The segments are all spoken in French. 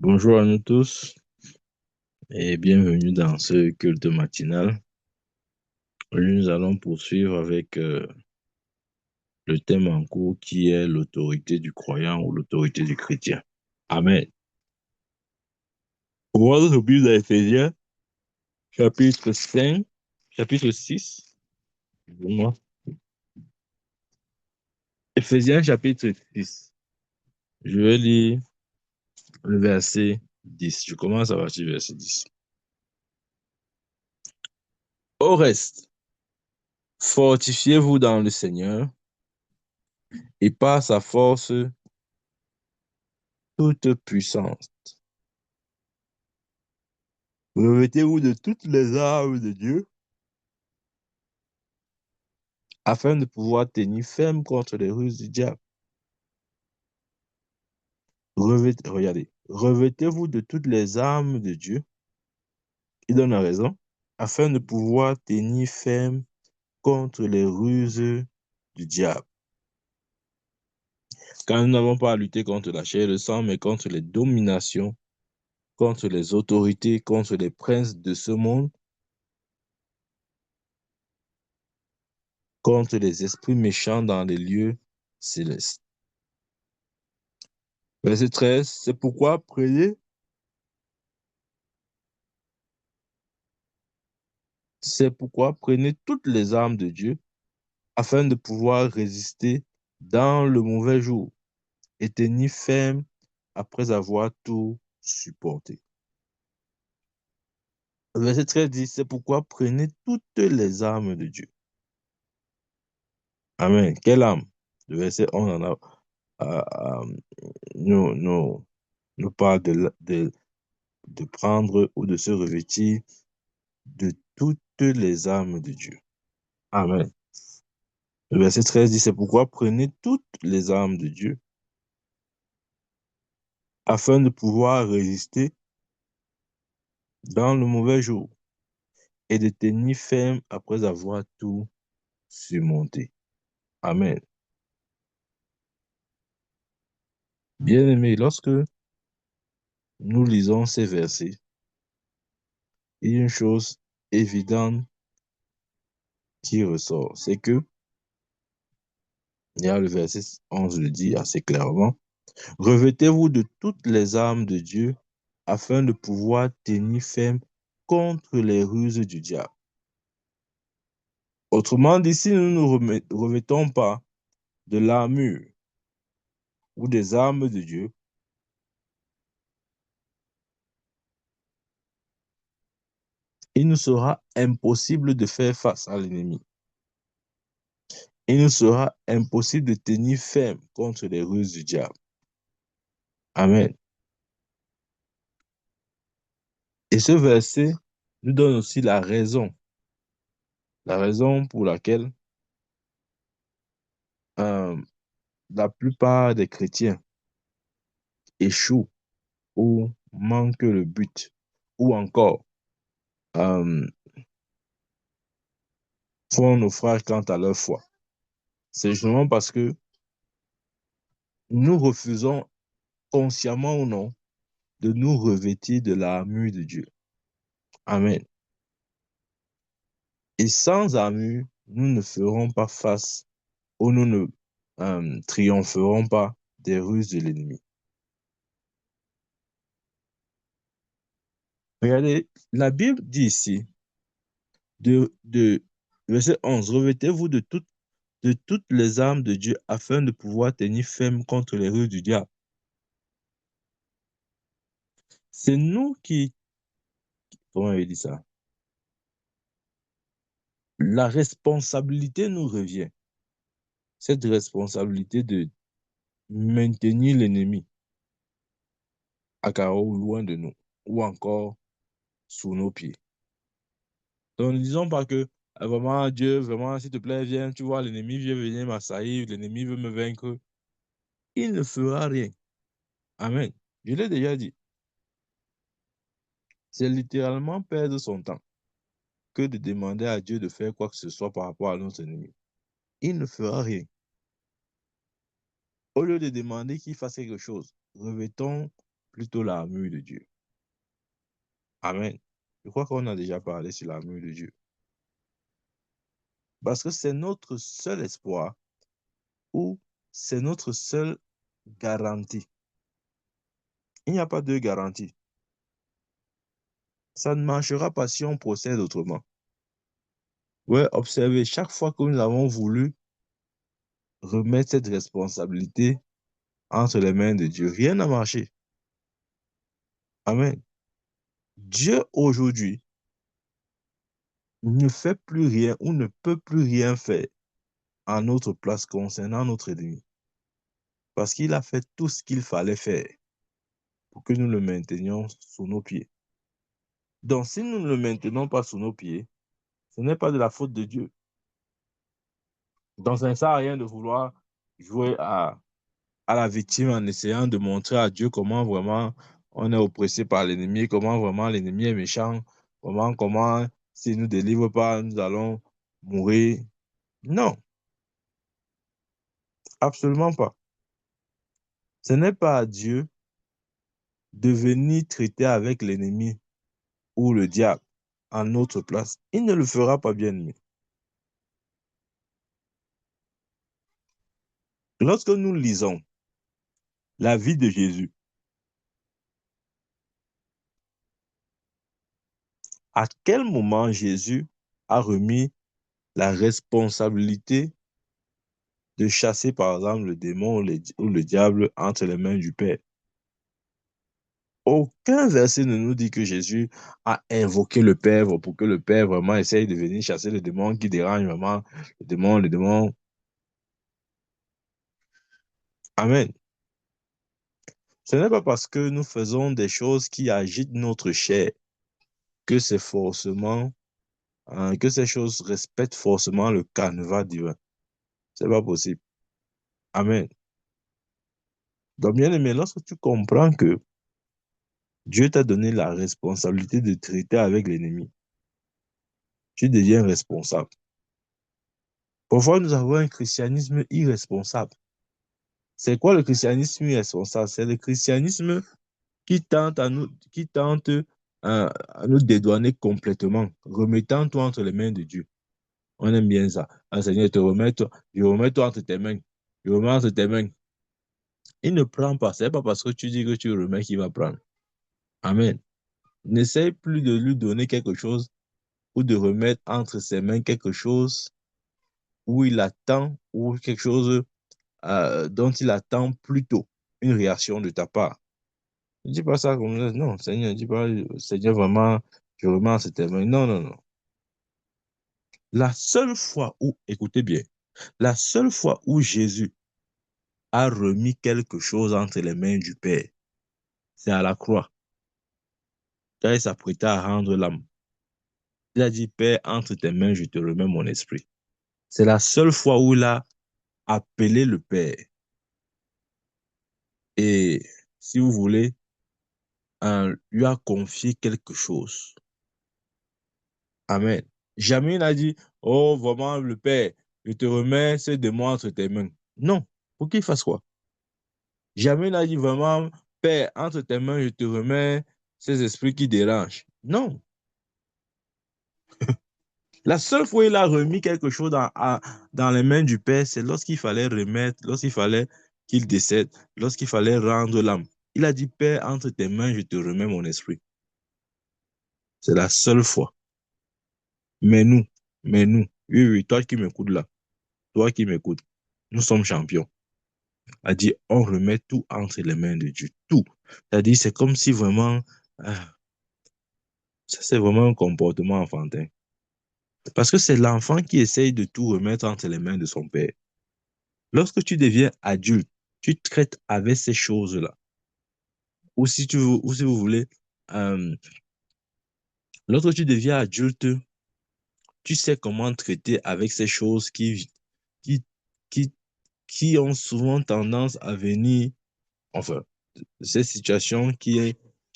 Bonjour à nous tous et bienvenue dans ce culte matinal. Aujourd'hui, nous allons poursuivre avec le thème en cours qui est l'autorité du croyant ou l'autorité du chrétien. Amen. On va notre Bible dans Éphésiens, chapitre 5, chapitre 6. Excusez-moi. Éphésiens, chapitre 6. Je vais lire le verset 10. Je commence à partir du verset 10. Au reste, fortifiez-vous dans le Seigneur et par sa force toute puissance. Revêtez-vous de toutes les armes de Dieu afin de pouvoir tenir ferme contre les ruses du diable. Regardez, revêtez-vous de toutes les armes de Dieu, il donne raison, afin de pouvoir tenir ferme contre les ruses du diable. Car nous n'avons pas à lutter contre la chair et le sang, mais contre les dominations, contre les autorités, contre les princes de ce monde, contre les esprits méchants dans les lieux célestes. Verset 13, c'est pourquoi prenez toutes les armes de Dieu afin de pouvoir résister dans le mauvais jour et tenir ferme après avoir tout supporté. Verset 13 dit, c'est pourquoi prenez toutes les armes de Dieu. Amen. Quelle arme? Le verset 11 nous parle de prendre ou de se revêtir de toutes les armes de Dieu. Amen. Le verset 13 dit, c'est pourquoi prenez toutes les armes de Dieu afin de pouvoir résister dans le mauvais jour et de tenir ferme après avoir tout surmonté. Amen. Bien-aimés, lorsque nous lisons ces versets, il y a une chose évidente qui ressort, c'est que, il y a le verset 11 le dit assez clairement, revêtez-vous de toutes les armes de Dieu afin de pouvoir tenir ferme contre les ruses du diable. Autrement dit, si nous ne revêtons pas de l'armure ou des armes de Dieu, il nous sera impossible de faire face à l'ennemi. Il nous sera impossible de tenir ferme contre les ruses du diable. Amen. Et ce verset nous donne aussi la raison pour laquelle euh, la plupart des chrétiens échouent ou manquent le but, ou encore euh, font naufrage quant à leur foi. C'est justement parce que nous refusons, consciemment ou non, de nous revêtir de l'armure de Dieu. Amen. Et sans armure, nous ne ferons pas face ou nous ne triompherons pas des ruses de l'ennemi. Regardez, la Bible dit ici, de verset 11, revêtez-vous de toutes les armes de Dieu afin de pouvoir tenir ferme contre les ruses du diable. C'est nous qui, comment il dit ça? La responsabilité nous revient. Cette responsabilité de maintenir l'ennemi à carreau loin de nous ou encore sous nos pieds. Donc, ne disons pas que vraiment, Dieu, vraiment, s'il te plaît, viens, tu vois, l'ennemi vient venir m'assaillir, l'ennemi veut me vaincre. Il ne fera rien. Amen. Je l'ai déjà dit. C'est littéralement perdre son temps que de demander à Dieu de faire quoi que ce soit par rapport à notre ennemi. Il ne fera rien. Au lieu de demander qu'il fasse quelque chose, revêtons plutôt l'armure de Dieu. Amen. Je crois qu'on a déjà parlé sur l'armure de Dieu. Parce que c'est notre seul espoir ou c'est notre seule garantie. Il n'y a pas de garantie. Ça ne marchera pas si on procède autrement. Ouais, observez, chaque fois que nous avons voulu remettre cette responsabilité entre les mains de Dieu, rien n'a marché. Amen. Dieu aujourd'hui ne fait plus rien ou ne peut plus rien faire à notre place concernant notre ennemi. Parce qu'il a fait tout ce qu'il fallait faire pour que nous le maintenions sous nos pieds. Donc, si nous ne le maintenons pas sous nos pieds, ce n'est pas de la faute de Dieu. Donc, ça ne sert à rien de vouloir jouer à la victime en essayant de montrer à Dieu comment vraiment on est oppressé par l'ennemi, comment vraiment l'ennemi est méchant, comment s'il ne nous délivre pas, nous allons mourir. Non, absolument pas. Ce n'est pas à Dieu de venir traiter avec l'ennemi ou le diable en notre place. Il ne le fera pas, bien aimé. Lorsque nous lisons la vie de Jésus, à quel moment Jésus a remis la responsabilité de chasser, par exemple, le démon ou le diable entre les mains du Père? Aucun verset ne nous dit que Jésus a invoqué le Père pour que le Père vraiment essaye de venir chasser le démon qui dérange vraiment le démon. Amen. Ce n'est pas parce que nous faisons des choses qui agitent notre chair que c'est forcément, que ces choses respectent forcément le canevas divin. C'est pas possible. Amen. Donc, bien aimé, lorsque tu comprends que Dieu t'a donné la responsabilité de traiter avec l'ennemi, tu deviens responsable. Parfois, nous avons un christianisme irresponsable. C'est quoi le christianisme irresponsable? C'est le christianisme qui tente à nous dédouaner complètement, remettant toi entre les mains de Dieu. On aime bien ça. Ah, Seigneur, je remets toi entre tes mains. Je remets entre tes mains. Il ne prend pas. C'est pas parce que tu dis que tu remets qu'il va prendre. Amen. N'essaye plus de lui donner quelque chose ou de remettre entre ses mains quelque chose où il attend ou quelque chose dont il attend plutôt une réaction de ta part. Ne dis pas ça comme ça. Non, Seigneur, ne dis pas, Seigneur, vraiment, je remets entre tes mains. Non, non, non. La seule fois où, écoutez bien, la seule fois où Jésus a remis quelque chose entre les mains du Père, c'est à la croix, quand il s'apprêtait à rendre l'âme. Il a dit, Père, entre tes mains, je te remets mon esprit. C'est la seule fois où il a appelé le Père. Et si vous voulez, lui a confié quelque chose. Amen. Jamais il n'a dit, oh, vraiment, le Père, je te remets ce démon entre tes mains. Non. Pour qu'il fasse quoi? Jamais il n'a dit vraiment, Père, entre tes mains, je te remets ces esprits qui dérangent. Non. La seule fois où il a remis quelque chose dans les mains du Père, c'est lorsqu'il fallait remettre, lorsqu'il fallait qu'il décède, lorsqu'il fallait rendre l'âme. Il a dit, Père, entre tes mains, je te remets mon esprit. C'est la seule fois. Mais nous, oui, oui, toi qui m'écoutes là, toi qui m'écoutes, nous sommes champions. A dit, on remet tout entre les mains de Dieu. Tout. C'est-à-dire, c'est comme si vraiment, ça c'est vraiment un comportement enfantin. Parce que c'est l'enfant qui essaye de tout remettre entre les mains de son père. Lorsque tu deviens adulte, tu traites avec ces choses-là. Ou si vous voulez, euh, lorsque tu deviens adulte, tu sais comment traiter avec ces choses qui, qui, qui ont souvent tendance à venir, enfin, ces situations qui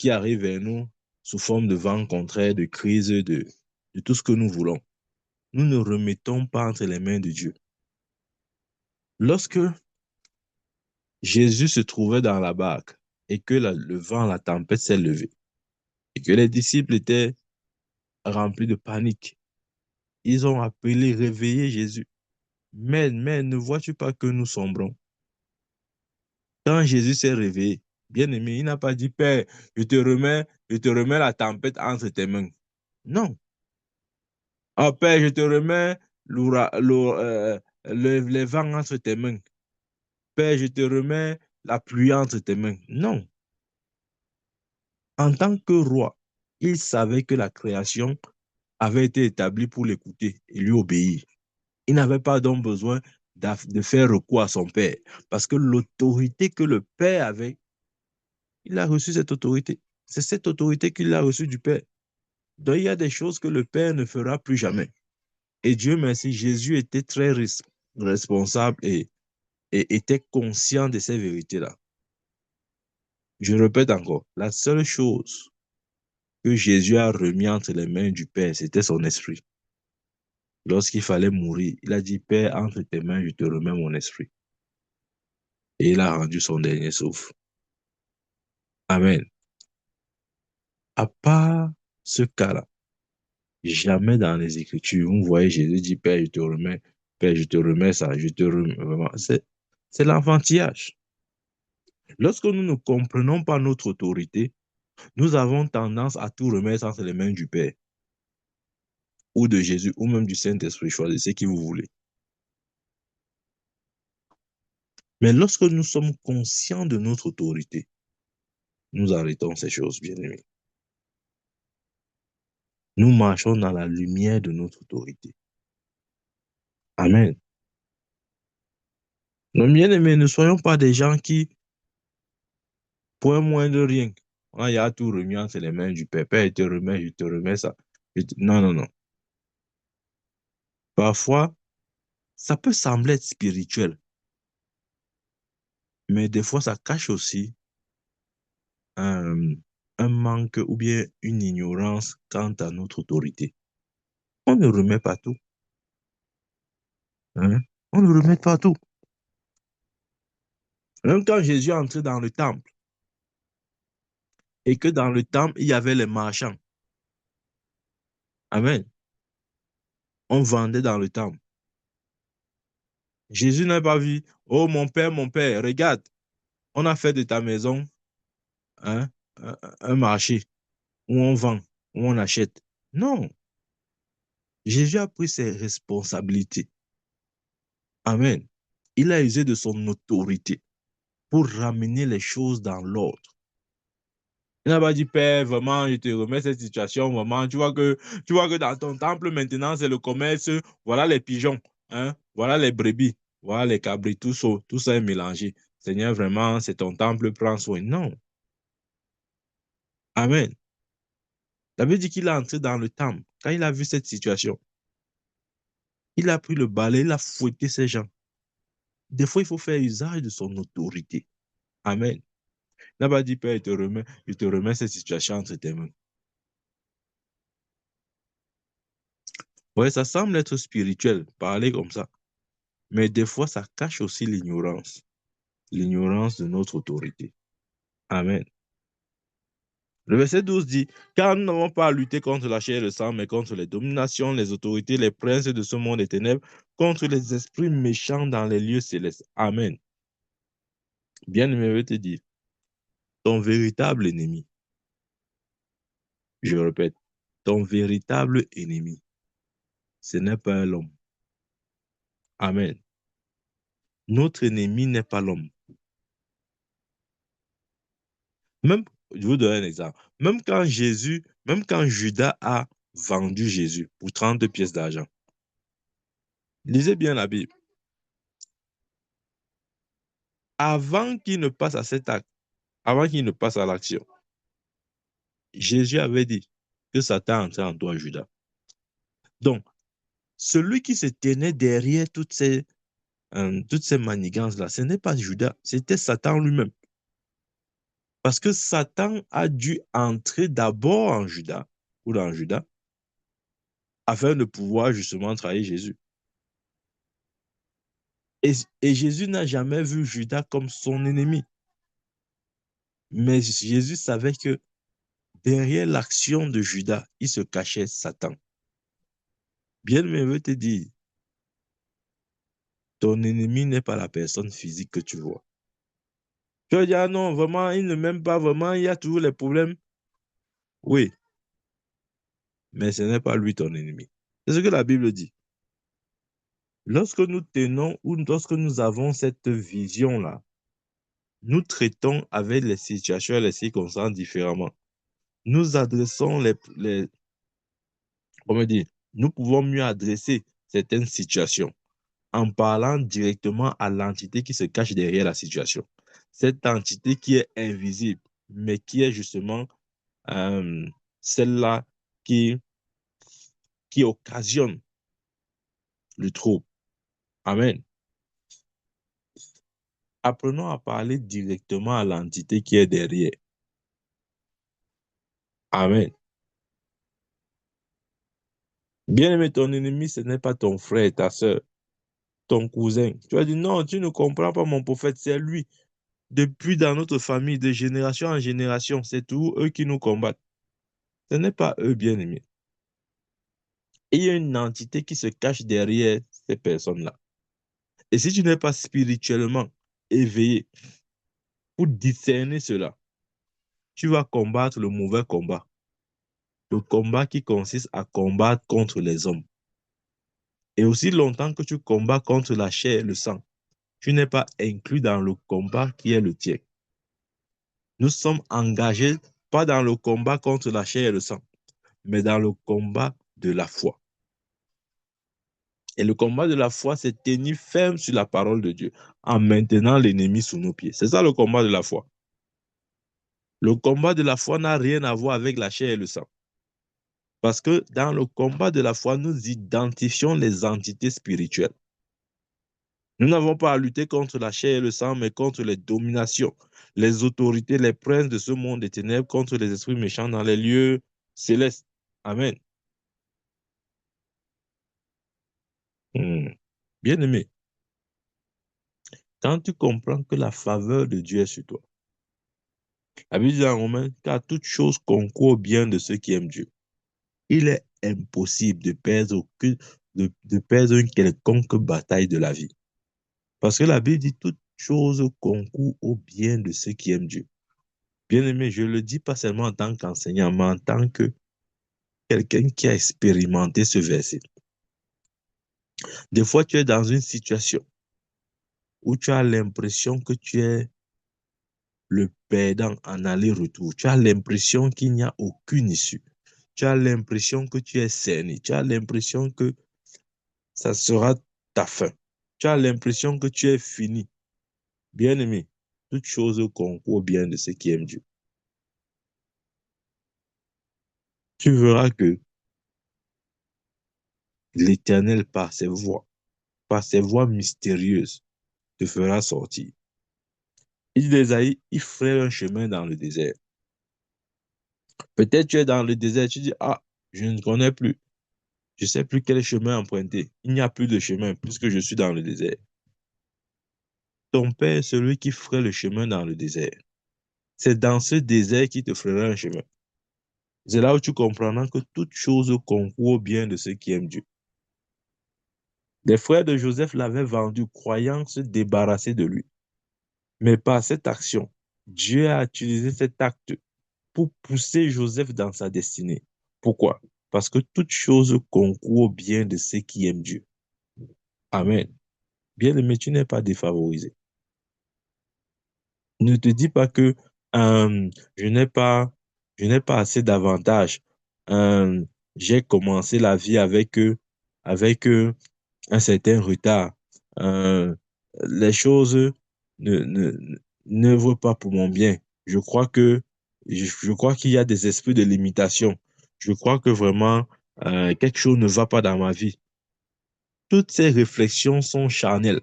arrivent vers nous sous forme de vent contraire, de crise, de tout ce que nous voulons. Nous ne remettons pas entre les mains de Dieu. Lorsque Jésus se trouvait dans la barque, et que le vent, la tempête s'est levée et que les disciples étaient remplis de panique. Ils ont appelé, réveillé Jésus. Mais ne vois-tu pas que nous sombrons? Quand Jésus s'est réveillé, bien aimé, il n'a pas dit, Père, je te remets la tempête entre tes mains. Non. Oh, Père, je te remets les vents entre tes mains. Père, je te remets la pluie entre tes mains. Non. En tant que roi, il savait que la création avait été établie pour l'écouter et lui obéir. Il n'avait pas donc besoin de faire recours à son père, parce que l'autorité que le père avait, il a reçu cette autorité. C'est cette autorité qu'il a reçue du père. Donc il y a des choses que le père ne fera plus jamais. Et Dieu merci, Jésus était très responsable et était conscient de ces vérités-là. Je répète encore, la seule chose que Jésus a remis entre les mains du Père, c'était son esprit. Lorsqu'il fallait mourir, il a dit, Père, entre tes mains, je te remets mon esprit. Et il a rendu son dernier souffle. Amen. À part ce cas-là, jamais dans les Écritures, vous voyez Jésus dit, Père, je te remets ça, je te remets. Vraiment, c'est l'enfantillage. Lorsque nous ne comprenons pas notre autorité, nous avons tendance à tout remettre entre les mains du Père, ou de Jésus, ou même du Saint-Esprit, choisissez qui vous voulez. Mais lorsque nous sommes conscients de notre autorité, nous arrêtons ces choses, bien-aimés. Nous marchons dans la lumière de notre autorité. Amen. Donc, bien-aimés, ne soyons pas des gens qui, pour un moins de rien, il y a tout remis entre les mains du Père. Père, je te remets ça. Non, non, non. Parfois, ça peut sembler être spirituel, mais des fois, ça cache aussi un, un manque ou bien une ignorance quant à notre autorité. On ne remet pas tout. Hein? On ne remet pas tout. Même quand Jésus est entré dans le temple et que dans le temple, il y avait les marchands. Amen. On vendait dans le temple. Jésus n'a pas vu, oh mon père, regarde, on a fait de ta maison, hein, un marché où on vend, où on achète. Non, Jésus a pris ses responsabilités. Amen. Il a usé de son autorité pour ramener les choses dans l'ordre. Il n'a pas dit, Père, vraiment, je te remets cette situation, vraiment. Tu vois que dans ton temple, maintenant, c'est le commerce. Voilà les pigeons, hein? Voilà les brebis, voilà les cabris, tout ça est mélangé. Seigneur, vraiment, c'est ton temple, prends soin. Non. Amen. Ça veut dire qu'il est entré dans le temple. Quand il a vu cette situation, il a pris le balai, il a fouetté ces gens. Des fois, il faut faire usage de son autorité. Amen. Il n'a pas dit, Père, je te remets cette situation entre tes mains. Ouais, ça semble être spirituel, parler comme ça. Mais des fois, ça cache aussi l'ignorance de notre autorité. Amen. Le verset 12 dit, car nous n'avons pas à lutter contre la chair et le sang, mais contre les dominations, les autorités, les princes de ce monde des ténèbres, contre les esprits méchants dans les lieux célestes. Amen. Bien aimé, je vais te dire, ton véritable ennemi, je répète, ton véritable ennemi, ce n'est pas l'homme. Amen. Notre ennemi n'est pas l'homme. Même, je vous donne un exemple. Même quand Judas a vendu Jésus pour 30 pièces d'argent, lisez bien la Bible. Avant qu'il ne passe à cet acte, avant qu'il ne passe à l'action, Jésus avait dit que Satan entrait en toi, Judas. Donc, celui qui se tenait derrière toutes ces manigances-là, ce n'est pas Judas, c'était Satan lui-même. Parce que Satan a dû entrer d'abord en Judas, ou dans Judas, afin de pouvoir justement trahir Jésus. Et Jésus n'a jamais vu Judas comme son ennemi. Mais Jésus savait que derrière l'action de Judas, il se cachait Satan. Bien-aimé, je veux te dire, ton ennemi n'est pas la personne physique que tu vois. Tu vas dire, ah non, vraiment, il ne m'aime pas, vraiment, il y a toujours les problèmes. Oui, mais ce n'est pas lui ton ennemi. C'est ce que la Bible dit. Lorsque nous tenons ou lorsque nous avons cette vision-là, nous traitons avec les situations et les circonstances différemment. Nous adressons comment dire, nous pouvons mieux adresser certaines situations en parlant directement à l'entité qui se cache derrière la situation. Cette entité qui est invisible, mais qui est justement euh, celle-là qui, qui occasionne le trouble. Amen. Apprenons à parler directement à l'entité qui est derrière. Amen. Bien-aimé, ton ennemi, ce n'est pas ton frère, ta soeur, ton cousin. Tu vas dire, non, tu ne comprends pas mon prophète, c'est lui. Depuis dans notre famille, de génération en génération, c'est tout eux qui nous combattent. Ce n'est pas eux, bien-aimés. Et il y a une entité qui se cache derrière ces personnes-là. Et si tu n'es pas spirituellement éveillé pour discerner cela, tu vas combattre le mauvais combat. Le combat qui consiste à combattre contre les hommes. Et aussi longtemps que tu combats contre la chair et le sang, tu n'es pas inclus dans le combat qui est le tien. Nous sommes engagés pas dans le combat contre la chair et le sang, mais dans le combat de la foi. Et le combat de la foi, c'est tenir ferme sur la parole de Dieu en maintenant l'ennemi sous nos pieds. C'est ça le combat de la foi. Le combat de la foi n'a rien à voir avec la chair et le sang. Parce que dans le combat de la foi, nous identifions les entités spirituelles. Nous n'avons pas à lutter contre la chair et le sang, mais contre les dominations, les autorités, les princes de ce monde des ténèbres, contre les esprits méchants dans les lieux célestes. Amen. Bien-aimé, quand tu comprends que la faveur de Dieu est sur toi, la Bible dit en Romains, car toute chose concourt au bien de ceux qui aiment Dieu. Il est impossible de perdre une quelconque bataille de la vie. Parce que la Bible dit toute chose concourt au bien de ceux qui aiment Dieu. Bien-aimé, je ne le dis pas seulement en tant qu'enseignant, mais en tant que quelqu'un qui a expérimenté ce verset. Des fois, tu es dans une situation où tu as l'impression que tu es le perdant en aller-retour. Tu as l'impression qu'il n'y a aucune issue. Tu as l'impression que tu es cerné. Tu as l'impression que ça sera ta fin. Tu as l'impression que tu es fini. Bien-aimé, toute chose concourt au bien de ceux qui aiment Dieu. Tu verras que l'Éternel, par ses voies mystérieuses, te fera sortir. Il dit d'Ésaïe, il ferait un chemin dans le désert. Peut-être tu es dans le désert, tu dis, ah, je ne connais plus. Je ne sais plus quel chemin emprunter. Il n'y a plus de chemin puisque je suis dans le désert. Ton Père est celui qui ferait le chemin dans le désert. C'est dans ce désert qu'il te fera un chemin. C'est là où tu comprendras que toute chose concourt au bien de ceux qui aiment Dieu. Les frères de Joseph l'avaient vendu, croyant se débarrasser de lui. Mais par cette action, Dieu a utilisé cet acte pour pousser Joseph dans sa destinée. Pourquoi? Parce que toute chose concourt au bien de ceux qui aiment Dieu. Amen. Bien-aimé, tu n'es pas défavorisé. Ne te dis pas que euh, je n'ai pas, je n'ai pas assez d'avantages. Euh, j'ai commencé la vie avec un certain retard. Euh, les choses ne vont pas pour mon bien. Je crois que je crois qu'il y a des esprits de limitation. Je crois que vraiment quelque chose ne va pas dans ma vie. Toutes ces réflexions sont charnelles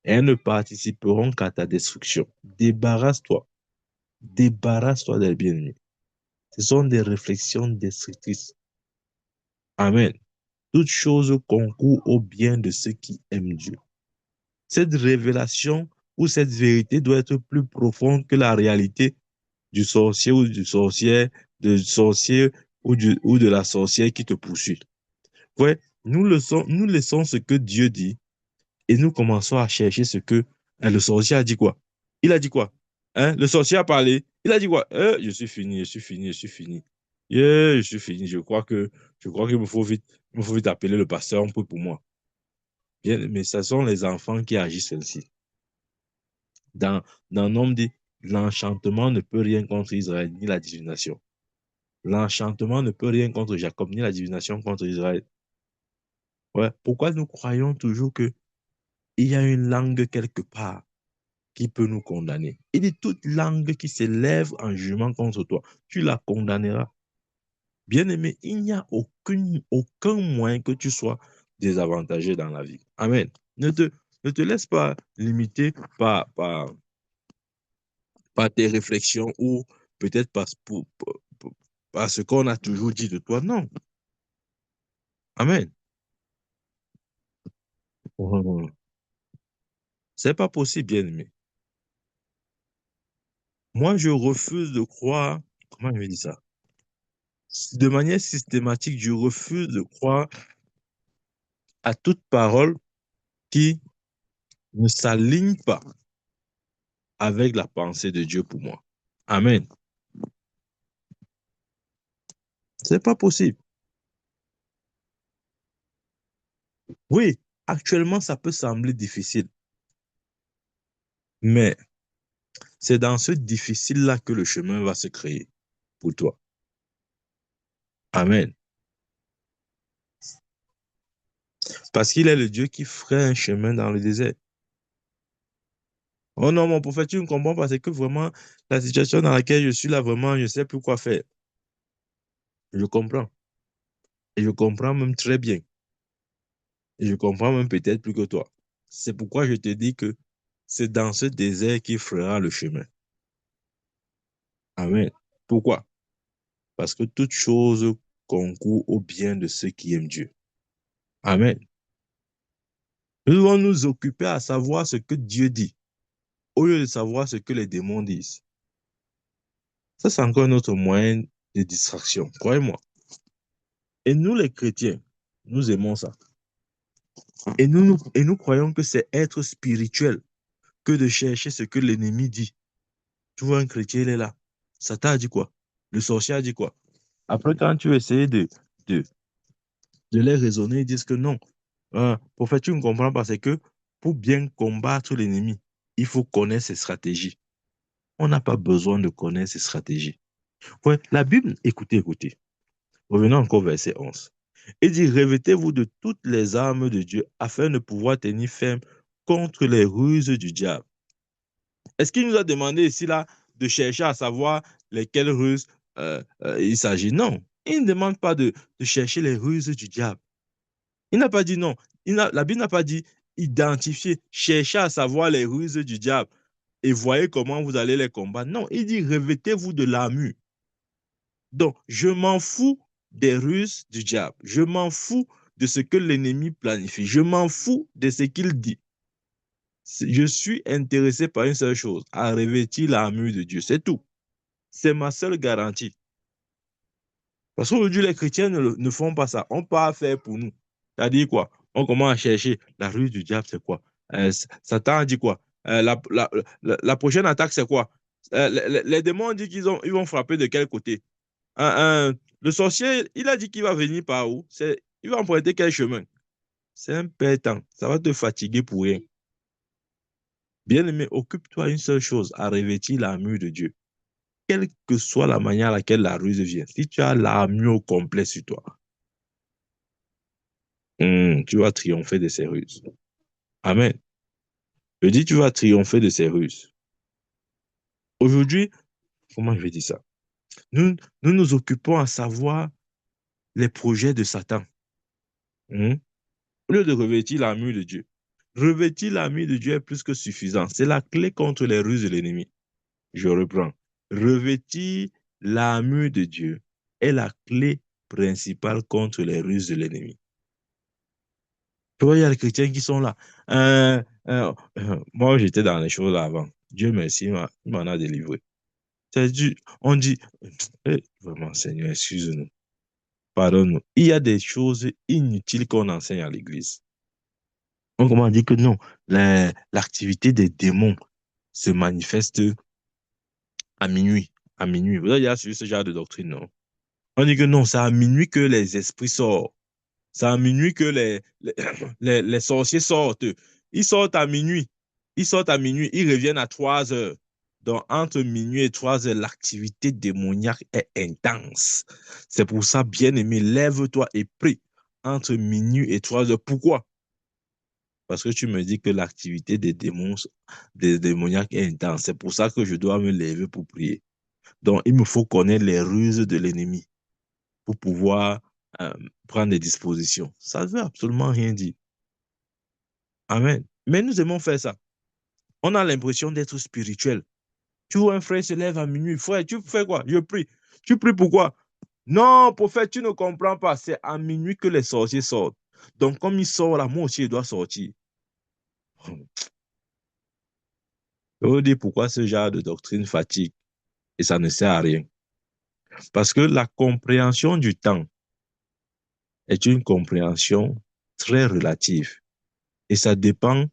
et elles ne participeront qu'à ta destruction. Débarrasse-toi. Débarrasse-toi des bien-aimés. Ce sont des réflexions destructrices. Amen. Toute chose concourt au bien de ceux qui aiment Dieu. Cette révélation ou cette vérité doit être plus profonde que la réalité du sorcier ou du sorcier, de sorcier ou de la sorcière qui te poursuit. Ouais, nous laissons ce que Dieu dit et nous commençons à chercher ce que le sorcier a dit quoi. Il a dit quoi? Hein? Le sorcier a parlé. Il a dit quoi? Je suis fini, je suis fini, je suis fini. Je suis fini. Je crois qu'il me faut vite appeler le pasteur, un peu pour moi. Bien, mais ce sont les enfants qui agissent ainsi. Dans, dans Nombre dit, l'enchantement ne peut rien contre Israël, ni la divination. L'enchantement ne peut rien contre Jacob, ni la divination contre Israël. Ouais. Pourquoi nous croyons toujours que il y a une langue quelque part qui peut nous condamner? Il dit toute langue qui s'élève en jugement contre toi, tu la condamneras. Bien-aimé, il n'y a aucun moyen que tu sois désavantagé dans la vie. Amen. Ne te laisse pas limiter par tes réflexions ou peut-être par ce qu'on a toujours dit de toi. Non. Amen. C'est pas possible, bien-aimé. Moi, je refuse de croire, comment je vais dire ça? De manière systématique, je refuse de croire à toute parole qui ne s'aligne pas avec la pensée de Dieu pour moi. Amen. C'est pas possible. Oui, actuellement, ça peut sembler difficile, mais c'est dans ce difficile-là que le chemin va se créer pour toi. Amen. Parce qu'il est le Dieu qui ferait un chemin dans le désert. Oh non, mon prophète, tu ne comprends pas, c'est que vraiment, la situation dans laquelle je suis là, vraiment, je ne sais plus quoi faire. Je comprends. Et je comprends même très bien. Et je comprends même peut-être plus que toi. C'est pourquoi je te dis que c'est dans ce désert qu'il fera le chemin. Amen. Pourquoi? Parce que toute chose concourt au bien de ceux qui aiment Dieu. Amen. Nous devons nous occuper à savoir ce que Dieu dit, au lieu de savoir ce que les démons disent. Ça, c'est encore un autre moyen de distraction, croyez-moi. Et nous, les chrétiens, nous aimons ça. Et nous croyons que c'est être spirituel que de chercher ce que l'ennemi dit. Tu vois, un chrétien, il est là. Satan a dit quoi? Le sorcier a dit quoi? Après, quand tu essaies de, de les raisonner, ils disent que non. Prophète, tu ne comprends pas, c'est que pour bien combattre l'ennemi, il faut connaître ses stratégies. On n'a pas besoin de connaître ses stratégies. Ouais, la Bible, écoutez. Revenons encore au verset 11. Il dit, revêtez-vous de toutes les armes de Dieu afin de pouvoir tenir ferme contre les ruses du diable. Est-ce qu'il nous a demandé ici là de chercher à savoir lesquelles ruses il s'agit? Non. Il ne demande pas de chercher les ruses du diable. Il n'a pas dit non. La Bible n'a pas dit identifier, chercher à savoir les ruses du diable et voyez comment vous allez les combattre. Non, il dit revêtez-vous de l'armure. Donc, je m'en fous des ruses du diable. Je m'en fous de ce que l'ennemi planifie. Je m'en fous de ce qu'il dit. Je suis intéressé par une seule chose, à revêtir l'armure de Dieu. C'est tout. C'est ma seule garantie. Parce qu'aujourd'hui, les chrétiens ne font pas ça. On part faire pour nous. C'est-à-dire quoi? On commence à chercher la ruse du diable, c'est quoi? Satan a dit quoi? La prochaine attaque, c'est quoi? Les démons ont dit ils vont frapper de quel côté? Le sorcier, il a dit qu'il va venir par où? Il va emprunter quel chemin? C'est un perdant. Ça va te fatiguer pour rien. Bien-aimé, occupe-toi une seule chose, à revêtir l'armure de Dieu. Quelle que soit la manière à laquelle la ruse vient, si tu as l'armure au complet sur toi, tu vas triompher de ces ruses. Amen. Je dis, tu vas triompher de ces ruses. Aujourd'hui, comment je vais dire ça? Nous nous occupons à savoir les projets de Satan. Hmm? Au lieu de revêtir l'armure de Dieu. Revêtir l'armure de Dieu est plus que suffisant. C'est la clé contre les ruses de l'ennemi. Je reprends. Revêtir l'armure de Dieu est la clé principale contre les ruses de l'ennemi. Tu vois, il y a les chrétiens qui sont là. Moi, j'étais dans les choses là avant. Dieu merci, il m'en a délivré. On dit, vraiment, Seigneur, excuse-nous, pardonne-nous. Il y a des choses inutiles qu'on enseigne à l'église. On commence à dire que non, l'activité des démons se manifeste à minuit. À minuit. Vous avez déjà suivi ce genre de doctrine, non? On dit que non, c'est à minuit que les esprits sortent. C'est à minuit que les sorciers sortent. Ils sortent à minuit. Ils sortent à minuit. Ils reviennent à 3 heures. Donc, entre minuit et 3 heures, l'activité démoniaque est intense. C'est pour ça, bien-aimé, lève-toi et prie entre minuit et 3 heures. Pourquoi? Parce que tu me dis que l'activité des démoniaques est intense. C'est pour ça que je dois me lever pour prier. Donc, il me faut connaître les ruses de l'ennemi pour pouvoir euh, prendre des dispositions. Ça ne veut absolument rien dire. Amen. Mais nous aimons faire ça. On a l'impression d'être spirituel. Tu vois un frère se lève à minuit. Frère, tu fais quoi? Je prie. Tu pries pourquoi? Non, prophète, tu ne comprends pas. C'est à minuit que les sorciers sortent. Donc, comme ils sortent là, moi aussi, je dois sortir. Je veux dire pourquoi ce genre de doctrine fatigue et ça ne sert à rien. Parce que la compréhension du temps est une compréhension très relative et ça dépend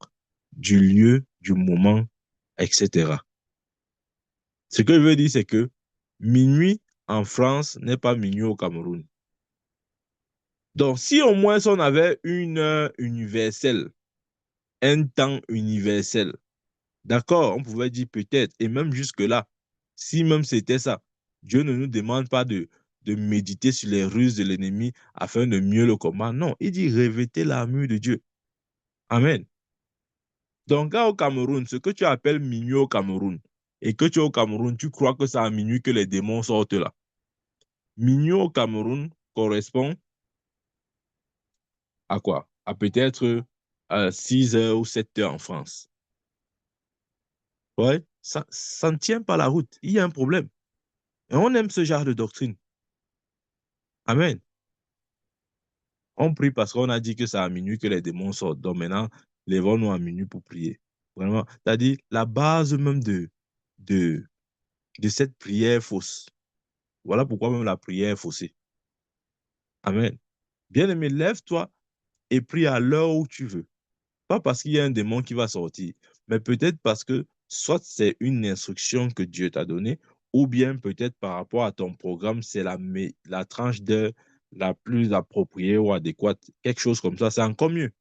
du lieu, du moment, etc. Ce que je veux dire, c'est que minuit en France n'est pas minuit au Cameroun. Donc, si au moins on avait une heure universelle, un temps universel, d'accord, on pouvait dire peut-être, et même jusque-là, si même c'était ça, Dieu ne nous demande pas de méditer sur les ruses de l'ennemi afin de mieux le combattre. Non, il dit revêtez l'armure de Dieu. Amen. Donc, là, au Cameroun, ce que tu appelles minuit au Cameroun, et que tu es au Cameroun, tu crois que c'est à minuit que les démons sortent là. Minuit au Cameroun correspond à quoi? À peut-être 6 heures ou 7 heures en France. Ouais, ça ne tient pas la route. Il y a un problème. Et on aime ce genre de doctrine. Amen. On prie parce qu'on a dit que c'est à minuit que les démons sortent. Donc maintenant, lèvons-nous à minuit pour prier. Vraiment. C'est-à-dire, la base même de, de cette prière fausse. Voilà pourquoi même la prière est faussée. Amen. Bien-aimé, lève-toi et prie à l'heure où tu veux. Pas parce qu'il y a un démon qui va sortir, mais peut-être parce que soit c'est une instruction que Dieu t'a donnée, ou bien peut-être par rapport à ton programme, c'est la tranche d'heure la plus appropriée ou adéquate. Quelque chose comme ça, c'est encore mieux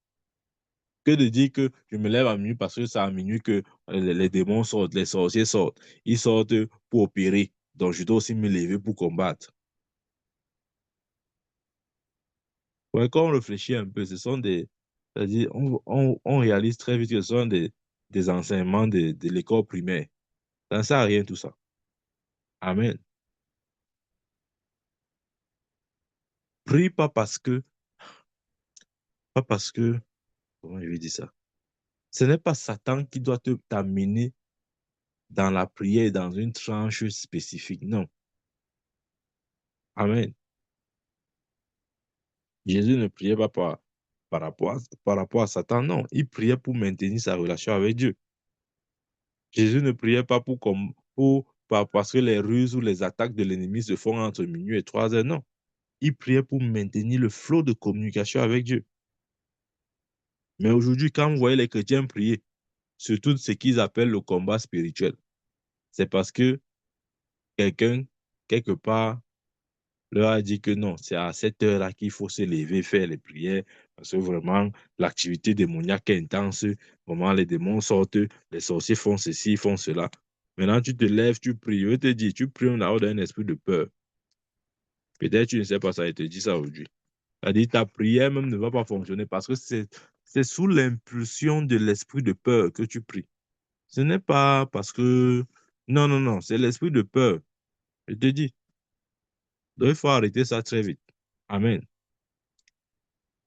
que de dire que je me lève à minuit parce que c'est à minuit que les démons sortent, les sorciers sortent. Ils sortent pour opérer. Donc, je dois aussi me lever pour combattre. Ouais, quand on réfléchit un peu, ce sont c'est-à-dire, on réalise très vite que ce sont des enseignements de l'école primaire. Ça ne sert à rien tout ça. Amen. Prie pas parce que, comment je vais dire ça? Ce n'est pas Satan qui doit t'amener dans la prière, dans une tranche spécifique. Non. Amen. Jésus ne priait pas par rapport à Satan, non. Il priait pour maintenir sa relation avec Dieu. Jésus ne priait pas parce que les ruses ou les attaques de l'ennemi se font entre minuit et 3 heures, non. Il priait pour maintenir le flot de communication avec Dieu. Mais aujourd'hui, quand vous voyez les chrétiens prier, surtout ce qu'ils appellent le combat spirituel, c'est parce que quelqu'un, quelque part, leur a dit que non, c'est à cette heure-là qu'il faut se lever, faire les prières, parce que vraiment, l'activité démoniaque est intense, vraiment, les démons sortent, les sorciers font ceci, font cela. Maintenant, tu te lèves, tu pries. Je te dis, tu pries en dehors d'un esprit de peur. Peut-être tu ne sais pas ça, il te dit ça aujourd'hui. C'est-à-dire, ta prière même ne va pas fonctionner parce que c'est sous l'impulsion de l'esprit de peur que tu pries. Ce n'est pas parce que... Non, non, non, c'est l'esprit de peur. Je te dis. Donc, il faut arrêter ça très vite. Amen.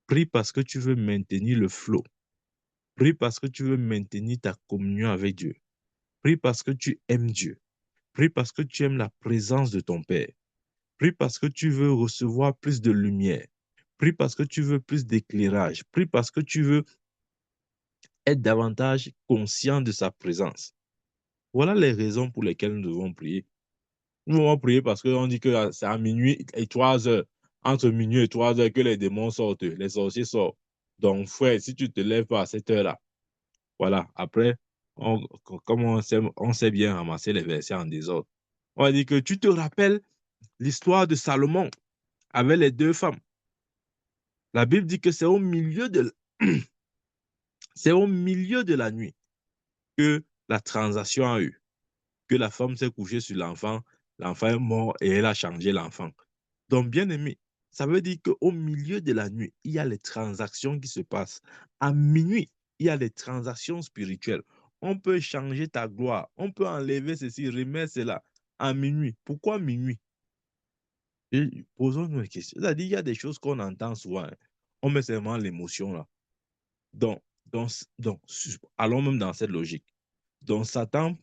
Prie parce que tu veux maintenir le flot. Prie parce que tu veux maintenir ta communion avec Dieu. Prie parce que tu aimes Dieu. Prie parce que tu aimes la présence de ton Père. Prie parce que tu veux recevoir plus de lumière. Prie parce que tu veux plus d'éclairage. Prie parce que tu veux être davantage conscient de sa présence. Voilà les raisons pour lesquelles nous devons prier. Nous allons prier parce qu'on dit que c'est à minuit et 3 heures. Entre minuit et 3 heures que les démons sortent, les sorciers sortent. Donc, frère, si tu ne te lèves pas à cette heure-là, voilà, après, comme on sait bien ramasser les versets en désordre, on va dire que tu te rappelles l'histoire de Salomon avec les 2 femmes. La Bible dit que c'est au milieu de, c'est au milieu de la nuit que la transaction a eu, que la femme s'est couchée sur l'enfant, l'enfant est mort et elle a changé l'enfant. Donc, bien aimé, ça veut dire qu'au milieu de la nuit, il y a les transactions qui se passent. À minuit, il y a les transactions spirituelles. On peut changer ta gloire, on peut enlever ceci, remettre cela à minuit. Pourquoi minuit? Posons-nous une question. C'est-à-dire, il y a des choses qu'on entend souvent, hein. On met seulement l'émotion là. Donc, donc, allons même dans cette logique. Donc, Satan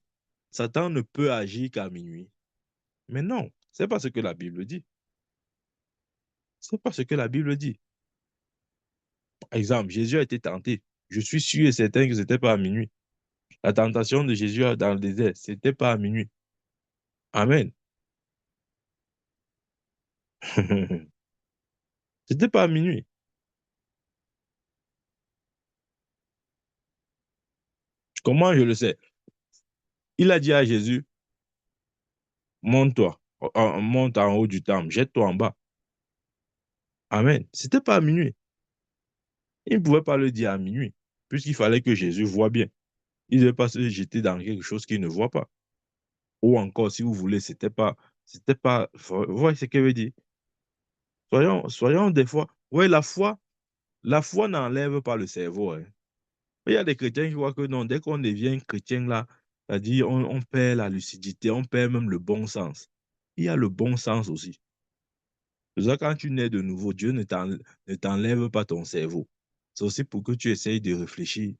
ne peut agir qu'à minuit. Mais non, c'est pas ce que la Bible dit. C'est pas ce que la Bible dit. Par exemple, Jésus a été tenté. Je suis sûr et certain que ce n'était pas à minuit. La tentation de Jésus dans le désert, ce n'était pas à minuit. Amen. Ce n'était pas à minuit. Comment je le sais? Il a dit à Jésus, monte-toi, monte en haut du temple, jette-toi en bas. Amen. Ce n'était pas à minuit. Il ne pouvait pas le dire à minuit, puisqu'il fallait que Jésus voie bien. Il ne devait pas se jeter dans quelque chose qu'il ne voit pas. Ou encore, si vous voulez, c'était pas, vous voyez ce qu'elle veut dire? Soyons des fois, ouais, la foi n'enlève pas le cerveau, hein. Il y a des chrétiens qui voient que non, dès qu'on devient chrétien là, c'est-à-dire on perd la lucidité, on perd même le bon sens. Il y a le bon sens aussi. C'est ça, quand tu nais de nouveau, Dieu ne t'enlève pas ton cerveau. C'est aussi pour que tu essayes de réfléchir.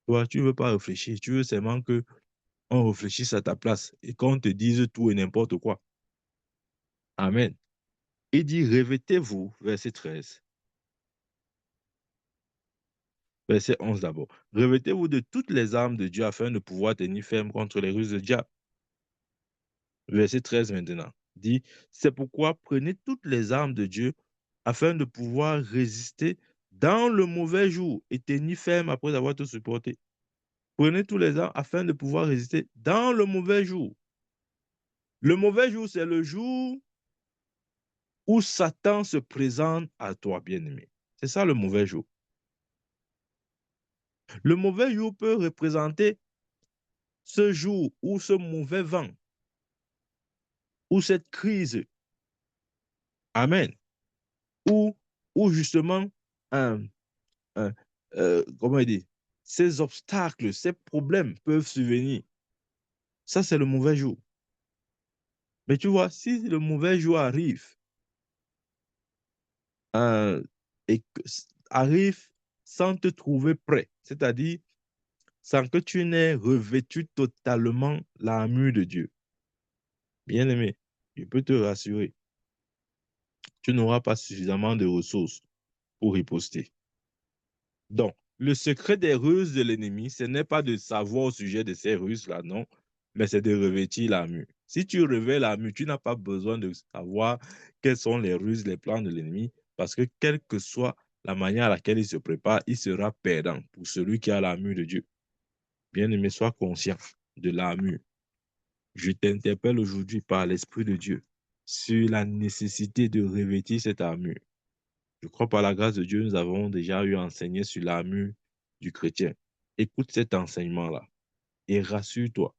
Toi, tu ne veux pas réfléchir, tu veux seulement que on réfléchisse à ta place et qu'on te dise tout et n'importe quoi. Amen. Il dit, revêtez-vous, verset 13. Verset 11 d'abord. Revêtez-vous de toutes les armes de Dieu afin de pouvoir tenir ferme contre les ruses de diable. Verset 13 maintenant. Dit, c'est pourquoi prenez toutes les armes de Dieu afin de pouvoir résister dans le mauvais jour et tenir ferme après avoir tout supporté. Prenez toutes les armes afin de pouvoir résister dans le mauvais jour. Le mauvais jour, c'est le jour où Satan se présente à toi, bien-aimé. C'est ça le mauvais jour. Le mauvais jour peut représenter ce jour ou ce mauvais vent ou cette crise. Amen. Ou, ou justement, un, comment dire, ces obstacles, ces problèmes peuvent survenir. Ça, c'est le mauvais jour. Mais tu vois, si le mauvais jour arrive, et arrive sans te trouver prêt, c'est-à-dire sans que tu n'aies revêtu totalement l'armure de Dieu. Bien-aimé, je peux te rassurer, tu n'auras pas suffisamment de ressources pour riposter. Donc, le secret des ruses de l'ennemi, ce n'est pas de savoir au sujet de ces ruses-là, non, mais c'est de revêtir l'armure. Si tu revêts l'armure, tu n'as pas besoin de savoir quelles sont les ruses, les plans de l'ennemi, parce que quelle que soit la manière à laquelle il se prépare, il sera perdant pour celui qui a l'armure de Dieu. Bien-aimé, sois conscient de l'armure. Je t'interpelle aujourd'hui par l'Esprit de Dieu sur la nécessité de revêtir cette armure. Je crois par la grâce de Dieu, nous avons déjà eu enseigné sur l'armure du chrétien. Écoute cet enseignement-là et rassure-toi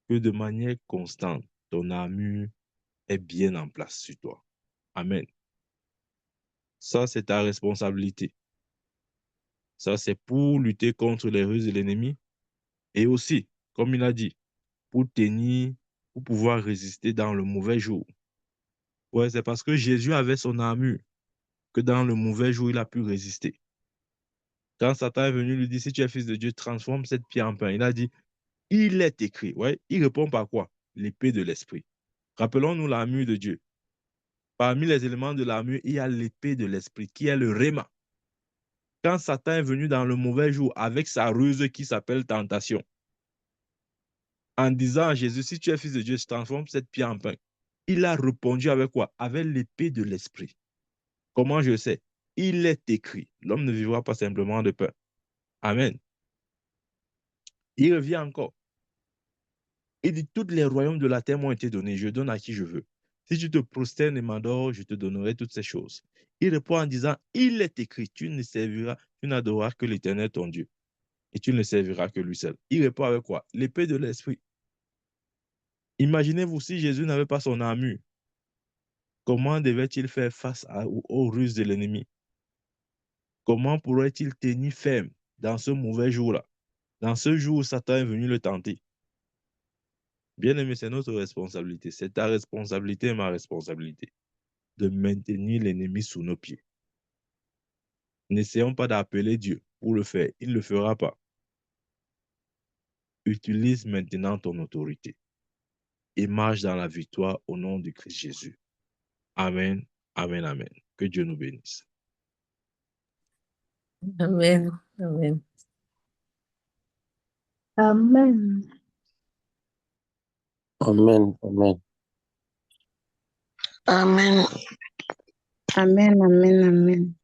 que de manière constante, ton armure est bien en place sur toi. Amen. Ça, c'est ta responsabilité. Ça, c'est pour lutter contre les ruses de l'ennemi et aussi, comme il a dit, pour tenir, pour pouvoir résister dans le mauvais jour. Ouais, c'est parce que Jésus avait son armure que dans le mauvais jour, il a pu résister. Quand Satan est venu lui dire, si tu es fils de Dieu, transforme cette pierre en pain. Il a dit, il est écrit. Ouais, il répond par quoi? L'épée de l'esprit. Rappelons-nous l'armure de Dieu. Parmi les éléments de l'armure, il y a l'épée de l'esprit qui est le réma. Quand Satan est venu dans le mauvais jour avec sa ruse qui s'appelle tentation, en disant à Jésus, si tu es fils de Dieu, je transforme cette pierre en pain. Il a répondu avec quoi? Avec l'épée de l'esprit. Comment je sais? Il est écrit, l'homme ne vivra pas simplement de pain. Amen. Il revient encore. Il dit, tous les royaumes de la terre m'ont été donnés, je donne à qui je veux. Si tu te prosternes et m'adores, je te donnerai toutes ces choses. Il répond en disant, il est écrit, tu n'adoreras que l'Éternel ton Dieu, et tu ne serviras que lui seul. Il répond avec quoi? L'épée de l'esprit. Imaginez-vous si Jésus n'avait pas son armure, comment devait-il faire face aux ruses de l'ennemi? Comment pourrait-il tenir ferme dans ce mauvais jour-là? Dans ce jour où Satan est venu le tenter? Bien-aimé, c'est notre responsabilité. C'est ta responsabilité et ma responsabilité de maintenir l'ennemi sous nos pieds. N'essayons pas d'appeler Dieu pour le faire. Il ne le fera pas. Utilise maintenant ton autorité et marche dans la victoire au nom de Christ Jésus. Amen, amen, amen. Que Dieu nous bénisse. Amen. Amen. Amen. Amen. Amen. Amen. Amen. Amen. Amen.